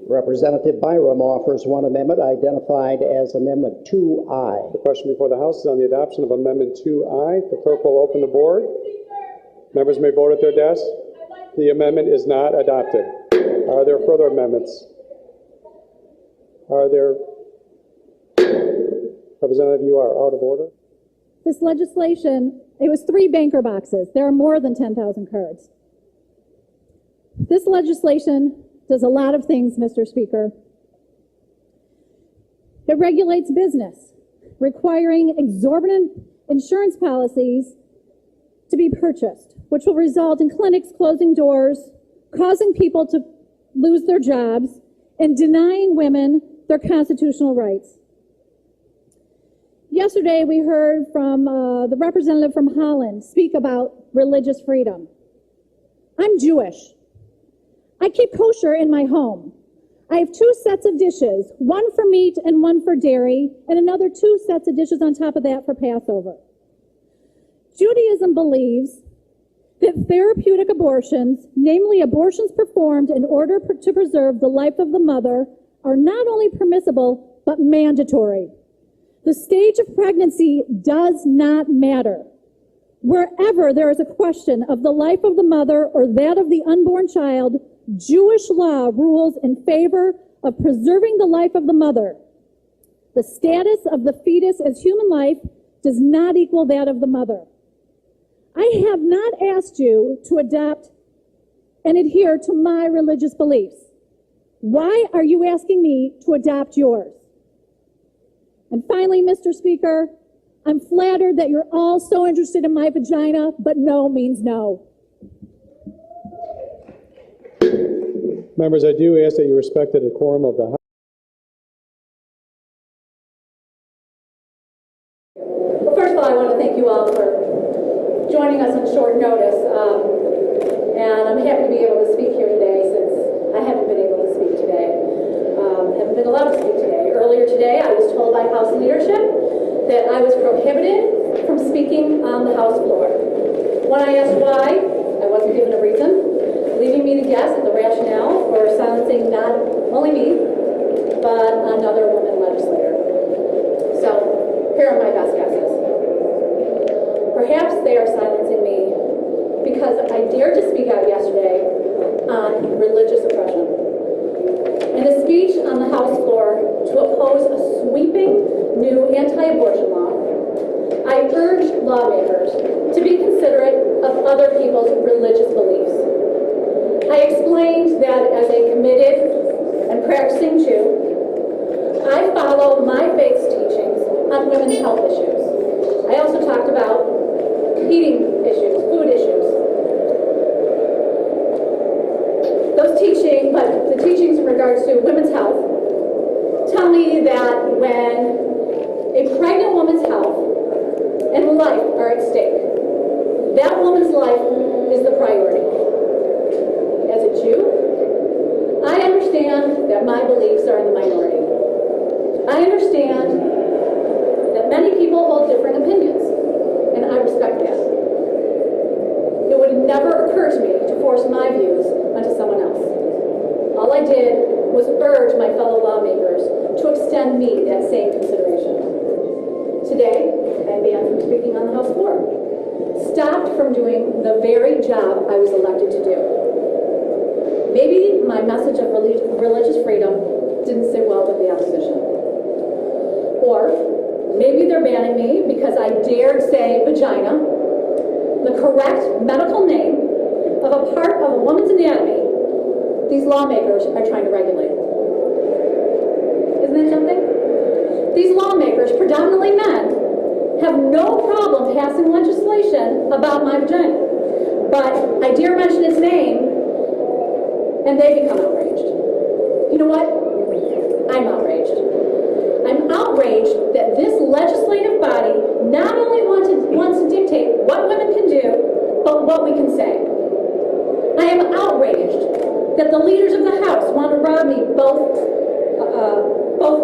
Representative Byrum offers one amendment identified as Amendment 2I. The question before the House is on the adoption of Amendment 2I. The clerk will open the board. Members may vote at their desks. The amendment is not adopted. Are there further amendments? Are there? Representative, you are out of order. This legislation, it was 3 banker boxes. There are more than 10,000 cards. This legislation does a lot of things, Mr. Speaker. It regulates business, requiring exorbitant insurance policies to be purchased, which will result in clinics closing doors, causing people to lose their jobs, and denying women their constitutional rights. Yesterday, we heard from the representative from Holland speak about religious freedom. I'm Jewish. I keep kosher in my home. I have 2 sets of dishes, one for meat and one for dairy, and another 2 sets of dishes on top of that for Passover. Judaism believes that therapeutic abortions, namely abortions performed in order to preserve the life of the mother, are not only permissible, but mandatory. The stage of pregnancy does not matter. Wherever there is a question of the life of the mother or that of the unborn child, Jewish law rules in favor of preserving the life of the mother. The status of the fetus as human life does not equal that of the mother. I have not asked you to adopt and adhere to my religious beliefs. Why are you asking me to adopt yours? And finally, Mr. Speaker, I'm flattered that you're all so interested in my vagina, but no means no. Members, I do ask that you respect the decorum of the House. Well, first of all, I want to thank you all for joining us on short notice. And I'm happy to be able to speak here today since I haven't been able to speak today. Haven't been allowed to speak today. Earlier today, I was told by House leadership that I was prohibited from speaking on the House floor. When I asked why, I wasn't given a reason, leaving me to guess at the rationale for silencing not only me, but another woman legislator. So, here are my best guesses. Perhaps they are silencing me because I dared to speak out yesterday on religious oppression. In a speech on the House floor to oppose a sweeping new anti-abortion law, I urged lawmakers to be considerate of other people's religious beliefs. I explained that as a committed and practicing Jew, I follow my faith's teachings on women's health issues. I also talked about eating issues, food issues. Those teachings, but the teachings in regards to women's health tell me that when a pregnant woman's health and life are at stake, that woman's life is the priority. As a Jew, I understand that my beliefs are in the minority. I understand that many people hold different opinions, and I respect that. It would never occur to me to force my views onto someone else. All I did was urge my fellow lawmakers to extend me that same consideration. Today, I am banned from speaking on the House floor, stopped from doing the very job I was elected to do. Maybe my message of religious freedom didn't sit well with the opposition. Or maybe they're banning me because I dared say vagina, the correct medical name of a part of a woman's anatomy these lawmakers are trying to regulate. Isn't that something? These lawmakers, predominantly men, have no problem passing legislation about my vagina. But I dare mention its name, and they become outraged. You know what? I'm outraged. I'm outraged that this legislative body not only wants to dictate what women can do, but what we can say. I am outraged that the leaders of the House want to rob me, both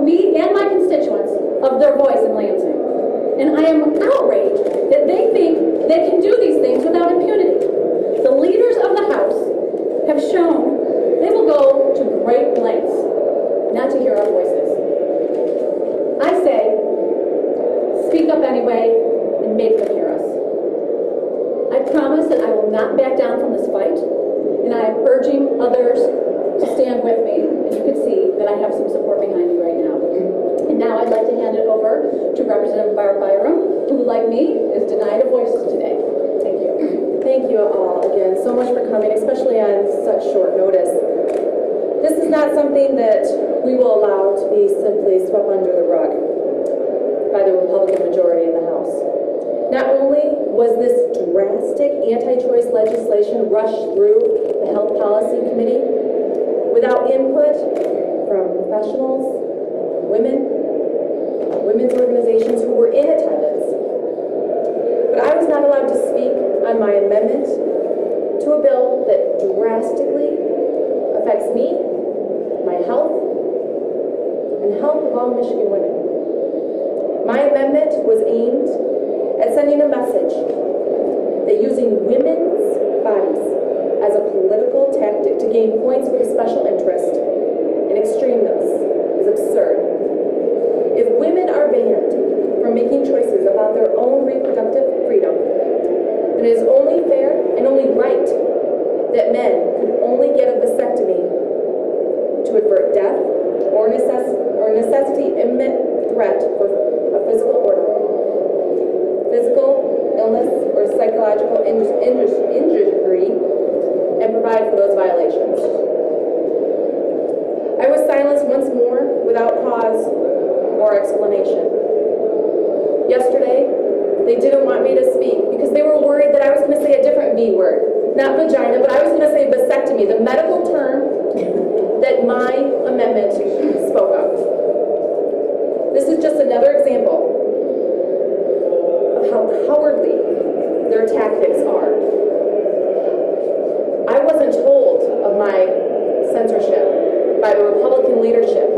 me and my constituents, of their voice in Lansing. And I am outraged that they think they can do these things without impunity. The leaders of the House have shown they will go to great lengths to hear our voices. I say, speak up anyway and make them hear us. I promise that I will not back down from this fight, and I am urging others to stand with me, and you can see that I have some support behind me right now. And now I'd like to hand it over to Representative Barb Byrum, who, like me, is denied a voice today. Thank you. Thank you all again so much for coming, especially on such short notice. This is not something that we will allow to be simply swept under the rug by the Republican majority in the House. Not only was this drastic anti-choice legislation rushed through the Health Policy Committee without input from professionals, women's organizations who were in attendance, but I was not allowed to speak on my amendment to a bill that drastically affects me, my health, and health of all Michigan women. My amendment was aimed at sending a message that using women's bodies as a political tactic to gain points with a special interest and extremism is absurd. If women are banned from making choices about their own reproductive freedom, then it is only fair and only right that men could only get a vasectomy to avert death or necessity imminent threat for a physical illness or psychological injury and provide for those violations. I was silenced once more without cause or explanation. Yesterday, they didn't want me to speak because they were worried that I was going to say a different V word. Not vagina, but I was going to say vasectomy, the medical term that my amendment spoke of. This is just another example of how cowardly their tactics are. I wasn't told of my censorship by the Republican leadership.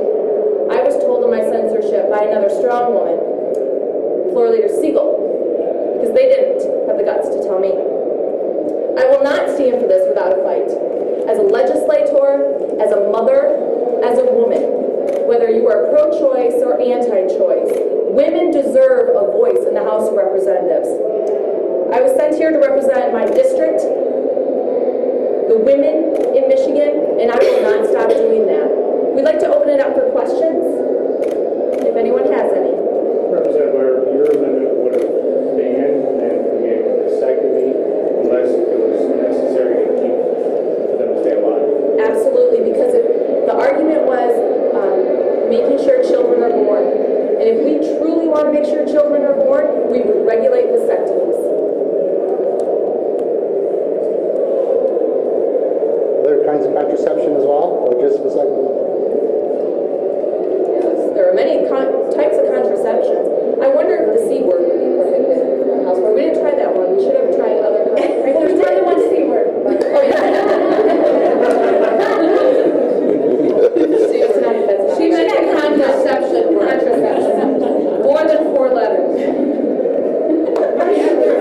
I was told of my censorship by another strong woman, Floor Leader Siegel, because they didn't have the guts to tell me. I will not stand for this without a fight. As a legislator, as a mother, as a woman, whether you are pro-choice or anti-choice, women deserve a voice in the House of Representatives. I was sent here to represent my district, the women in Michigan, and I will not stop doing that. We'd like to open it up for questions, if anyone has any. Representative Byrum, your amendment would have banned men from getting a vasectomy unless it was necessary to keep them to stay alive. Absolutely, because the argument was making sure children are born. And if we truly want to make sure children are born, we would regulate vasectomies. Other kinds of contraception as well, or just vasectomy? Yes, there are many types of contraception. I wonder if the C word would be prohibited in the House. We didn't try that one. We should have tried other kinds. There's more than one C word. Oh, yeah. She meant contraception. More than 4 letters.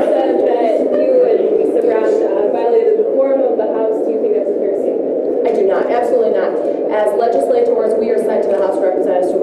Said that you and Lisa Brown violated the quorum of the House. Do you think that's a fair statement? I do not, absolutely not. As legislators, we are sent to the House of Representatives to